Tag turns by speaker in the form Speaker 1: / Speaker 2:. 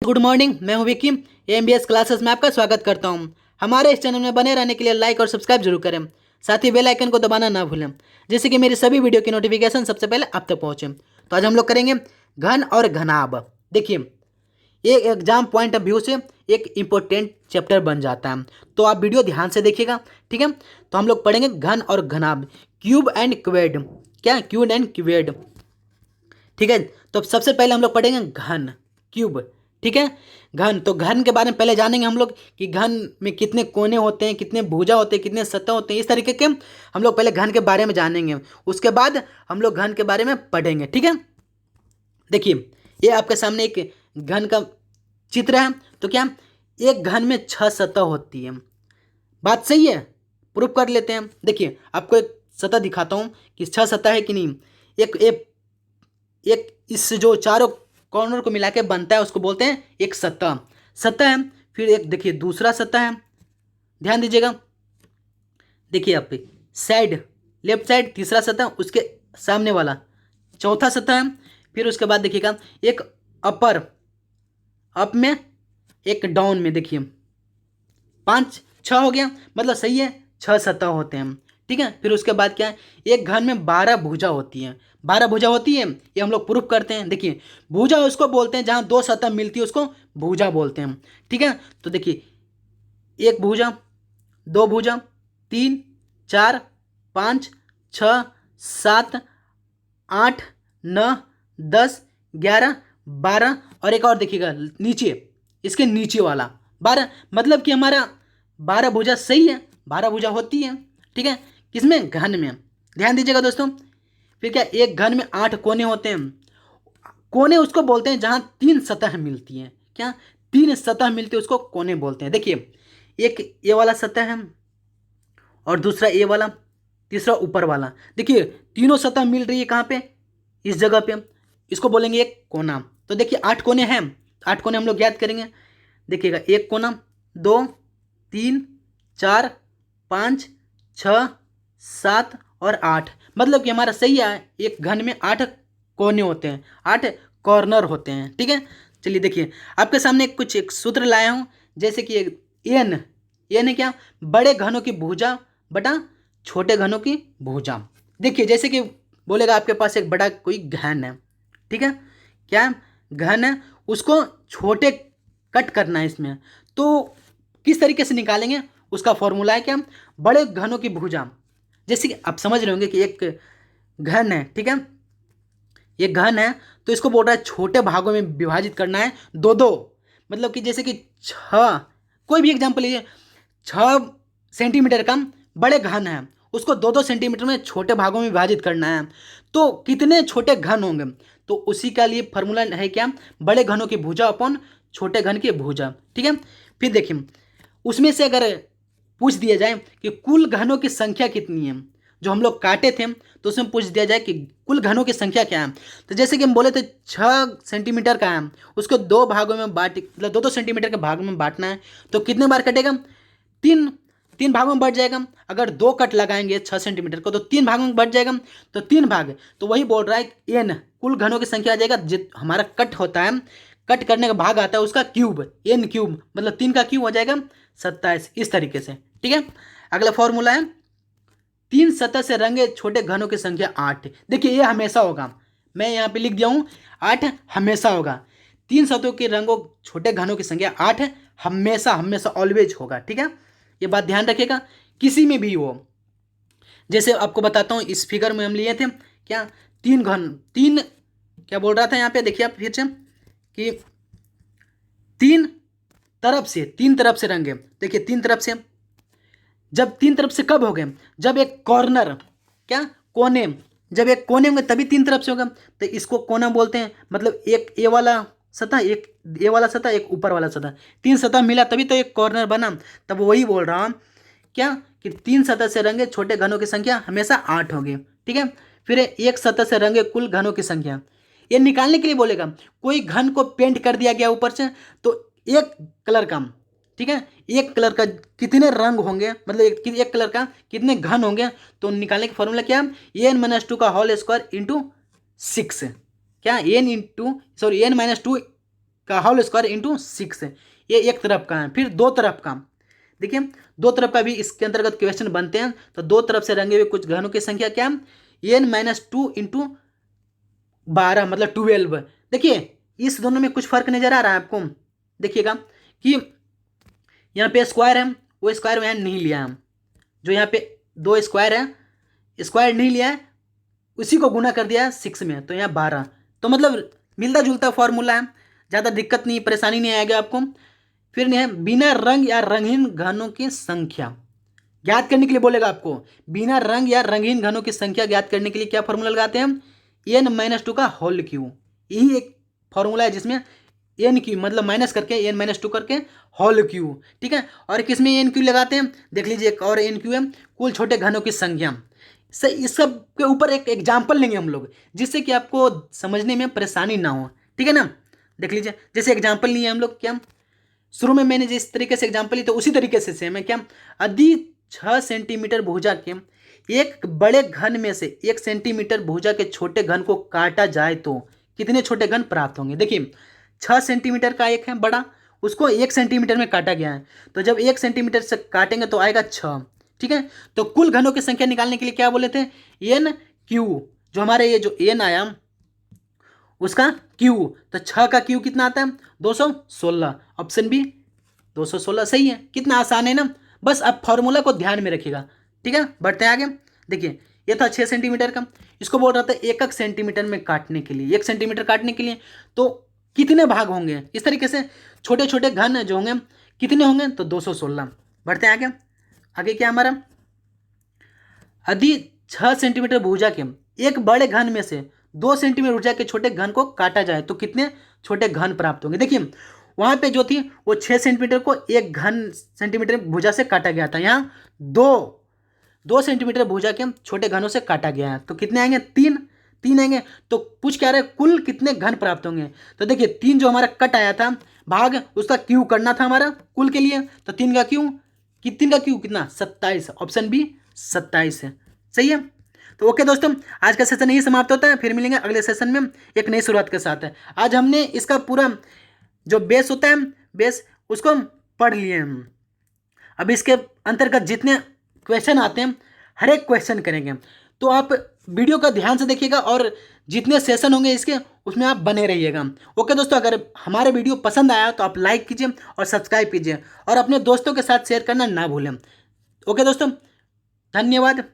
Speaker 1: Good morning, मैं हूं Vicky. MBS classes में आपका स्वागत करता हूं। हमारे इस चैनल में बने रहने के लिए लाइक और सब्सक्राइब जरूर करें। साथ ही बेल आइकन को दबाना ना भूलें, जिससे कि मेरी सभी वीडियो की नोटिफिकेशन सबसे पहले आप तक पहुंचे। तो आज हम लोग करेंगे घन और घनाभ। देखिए, ये एग्जाम पॉइंट ऑफ व्यू से एक इम्पोर्टेंट चैप्टर बन जाता है, तो आप वीडियो ध्यान से देखिएगा। ठीक है, तो हम लोग पढ़ेंगे घन और घनाभ, क्यूब एंड क्वेड। क्या? Cube and Quad. ठीक है, तो सबसे पहले हम लोग पढ़ेंगे घन, क्यूब। ठीक है, घन, तो घन के बारे में पहले जानेंगे हम लोग कि घन में कितने कोने होते हैं, कितने भुजा होते हैं, कितने सतह होते हैं। इस तरीके के हम लोग पहले घन के बारे में जानेंगे, उसके बाद हम लोग घन के बारे में पढ़ेंगे। ठीक है, देखिए, ये आपके सामने एक घन का चित्र है। तो क्या, एक घन में 6 सतह होती है। बात सही है? प्रूफ कर लेते हैं। देखिए, आपको एक सतह दिखाता हूँ कि 6 सतह है कि नहीं। एक एक एक इस जो चारों कॉर्नर को मिला के बनता है उसको बोलते हैं एक सतह। सतह है। फिर एक देखिए दूसरा सतह है, ध्यान दीजिएगा। देखिए आप साइड, लेफ्ट साइड तीसरा सतह, उसके सामने वाला चौथा सतह है। फिर उसके बाद देखिएगा एक अपर, अप में, एक डाउन में। देखिए 5 6 हो गया, मतलब सही है, 6 सतह होते हैं। ठीक है, फिर उसके बाद क्या है, एक घन में 12 भुजा होती है। 12 भुजा होती है, ये हम लोग प्रूफ करते हैं। देखिए, भुजा उसको बोलते हैं जहाँ 2 सतह मिलती है, उसको भुजा बोलते हैं। ठीक है, तो देखिए, एक भुजा, 2 भुजा, 3 4 5 6 7 8 9 10 11 12, और एक और देखिएगा नीचे, इसके नीचे वाला 12, मतलब कि हमारा 12 भुजा सही है, 12 भुजा होती है। ठीक है, किसमें? घन में। ध्यान दीजिएगा दोस्तों। फिर क्या, एक घन में 8 कोने होते हैं। कोने उसको बोलते हैं जहाँ 3 सतह मिलती हैं। क्या? 3 सतह मिलती है, उसको कोने बोलते हैं। देखिए, एक ये वाला सतह है, और दूसरा ये वाला, तीसरा ऊपर वाला। देखिए, तीनों सतह मिल रही है कहाँ पे? इस जगह पे। इसको बोलेंगे एक कोना। तो देखिए 8 कोने हैं, 8 कोने हम लोग याद करेंगे। देखिएगा, एक कोना, 2 3 4 5 6 7 और 8, मतलब कि हमारा सही है, एक घन में 8 कोने होते हैं, 8 कॉर्नर होते हैं। ठीक है, चलिए देखिए, आपके सामने कुछ एक सूत्र लाया हूँ, जैसे कि एन, एन है क्या? बड़े घनों की भुजा बटा छोटे घनों की भुजा। देखिए, जैसे कि बोलेगा आपके पास एक बड़ा कोई घन है। ठीक है, क्या है? घन है, उसको छोटे कट करना है इसमें। तो किस तरीके से निकालेंगे, उसका फॉर्मूला है क्या? बड़े घनों की भुजा। जैसे कि आप समझ रहे होंगे कि एक घन है, ठीक है, ये घन है, तो इसको बोल रहा है छोटे भागों में विभाजित करना है, 2 2, मतलब कि जैसे कि 6, कोई भी एग्जाम्पल लीजिए, 6 सेंटीमीटर का बड़े घन है, उसको 2 2 सेंटीमीटर में छोटे भागों में विभाजित करना है। तो कितने छोटे घन होंगे? तो उसी का लिए फॉर्मूला है क्या? बड़े घनों की भुजा अपन छोटे घन की भुजा। ठीक है, फिर देखिए, उसमें से अगर पूछ दिया जाए कि कुल घनों की संख्या कितनी है, जो हम लोग काटे थे, तो उसमें पूछ दिया जाए कि कुल घनों की संख्या क्या है, तो जैसे कि हम बोले थे 6 सेंटीमीटर का है, उसको 2 भागों में बांट, मतलब 2 2 सेंटीमीटर के भाग में बांटना है। तो कितने बार कटेगा? 3, 3 भागों में बढ़ जाएगा। अगर 2 कट लगाएंगे 6 सेंटीमीटर को, तो 3 भागों में बढ़ जाएगा, तो 3 भाग। तो वही बोल रहा है एन, कुल घनों की संख्या आ जाएगा, जित हमारा कट होता है, कट करने का भाग आता है उसका क्यूब, एन क्यूब, मतलब 3 का क्यूब हो जाएगा 27, इस तरीके से। ठीक है, अगला फॉर्मूला है 3 सतह से रंगे छोटे घनों की संख्या 8। देखिए, ये हमेशा होगा, मैं यहाँ पे लिख दिया हूँ 8 हमेशा होगा। 3 सतहों के रंगों छोटे घनों की संख्या 8 हमेशा, हमेशा ऑलवेज होगा। ठीक है, ये बात ध्यान रखिएगा, किसी में भी हो। जैसे आपको बताता हूँ, इस फिगर में हम लिए थे क्या, 3 घन, 3, क्या बोल रहा था यहाँ पे, देखिए आप फिर से कि 3 तरफ से रंगे। देखिए 3 तरफ से, जब 3 तरफ से कब हो गए? जब एक कॉर्नर, क्या, कोने, जब एक कोने होंगे तभी 3 तरफ से होगा, तो इसको कोना बोलते हैं। मतलब एक ये वाला सतह, एक ये वाला सतह, एक ऊपर वाला सतह, 3 सतह मिला तभी तो एक कॉर्नर बना। तब वही बोल रहा हूँ क्या, कि 3 सतह से रंगे छोटे घनों की संख्या हमेशा 8 होगी। ठीक है, फिर एक सतह से रंगे कुल घनों की संख्या, ये निकालने के लिए बोलेगा। कोई घन को पेंट कर दिया गया ऊपर से, तो एक कलर का, ठीक है, एक कलर का कितने रंग होंगे, मतलब एक कलर का कितने घन होंगे, तो निकालने का फॉर्मूला क्या है? n-2 का होल स्क्वायर इंटू 6। क्या? n-2 इंटू 6 का होल स्क्वायर इंटू 6, ये एक तरफ का है। फिर दो तरफ का, देखिए दो तरफ का भी इसके अंतर्गत क्वेश्चन बनते हैं। तो दो तरफ से रंगे हुए कुछ घनों की संख्या क्या है, n-2 इंटू 12 मतलब 12। देखिए इस दोनों में कुछ फर्क नजर आ रहा है आपको, देखिएगा कि यहाँ पे स्क्वायर है, वो स्क्वायर यहाँ नहीं लिया हम, जो यहाँ पे दो स्क्वायर है, स्क्वायर नहीं लिया है, उसी को गुना कर दिया है 6 में, तो यहाँ 12। तो मतलब मिलता जुलता फॉर्मूला है, ज़्यादा दिक्कत नहीं, परेशानी नहीं आएगा आपको। फिर नहीं है, बिना रंग या रंगीन घनों की संख्या ज्ञात करने के लिए बोलेगा आपको। बिना रंग या रंगीन घनों की संख्या ज्ञात करने के लिए क्या फॉर्मूला लगाते हैं हम, n-2 का होल क्यू। यही एक फॉर्मूला है जिसमें एन क्यू मतलब माइनस करके n-2 करके होल क्यू, ठीक है। और किसमें एन क्यू लगाते हैं, देख लीजिए एक और एन क्यू है, कुल छोटे घनों की संख्या से। इस सब के ऊपर एक एग्जाम्पल लेंगे हम लोग, जिससे कि आपको समझने में परेशानी ना हो, ठीक है ना। देख लीजिए जैसे एग्जाम्पल लिए हम लोग, क्या शुरू में मैंने जिस तरीके से एग्जाम्पल ली तो उसी तरीके से सेम है। क्या, यदि 6 सेंटीमीटर भुजा के एक बड़े घन में से 1 सेंटीमीटर भुजा के छोटे घन को काटा जाए तो कितने छोटे घन प्राप्त होंगे। देखिए 6 सेंटीमीटर का एक है बड़ा, उसको 1 सेंटीमीटर में काटा गया है, तो जब 1 सेंटीमीटर से काटेंगे तो आएगा 6, ठीक है। तो कुल घनों की संख्या निकालने के लिए क्या बोले थे, एन क्यू, जो हमारे ये जो एन आया उसका क्यू, तो 6 का क्यू कितना आता है 216, ऑप्शन बी 216 सही है। कितना आसान है ना, बस अब फॉर्मूला को ध्यान में रखिएगा, ठीक है। बढ़ते हैं आगे, देखिए ये था 6 सेंटीमीटर का, इसको बोल रहा था 1 सेंटीमीटर में काटने के लिए, 1 सेंटीमीटर काटने के लिए तो कितने भाग होंगे। इस तरीके से छोटे छोटे घन जो होंगे कितने होंगे, तो 216। बढ़ते हैं आगे, आगे क्या हमारा, यदि 6 सेंटीमीटर भुजा के एक बड़े घन में से 2 सेंटीमीटर ऊर्जा के छोटे घन को काटा जाए तो कितने छोटे घन प्राप्त होंगे। देखिए वहां पे जो थी वो 6 सेंटीमीटर को एक घन सेंटीमीटर भुजा से काटा गया था, यहाँ 2 सेंटीमीटर भुजा के छोटे घनों से काटा गया है, तो कितने आएंगे, 3 आएंगे। तो पूछ क्या रहे कुल कितने घन प्राप्त होंगे, तो देखिए 3 जो हमारा कट आया था भाग, उसका क्यू करना था हमारा कुल के लिए, तो 3 का क्यू, कितना 27, ऑप्शन बी 27 है, सही है। तो ओके दोस्तों, आज का सेशन यही समाप्त होता है, फिर मिलेंगे अगले सेशन में एक नई शुरुआत के साथ है। आज हमने इसका पूरा जो बेस होता है, बेस उसको हम पढ़ लिए हैं। अब इसके अंतर्गत जितने क्वेश्चन आते हैं हर एक क्वेश्चन करेंगे, तो आप वीडियो का ध्यान से देखिएगा और जितने सेशन होंगे इसके उसमें आप बने रहिएगा। ओके दोस्तों, अगर हमारे वीडियो पसंद आया तो आप लाइक कीजिए और सब्सक्राइब कीजिए और अपने दोस्तों के साथ शेयर करना ना भूलें। ओके दोस्तों, धन्यवाद।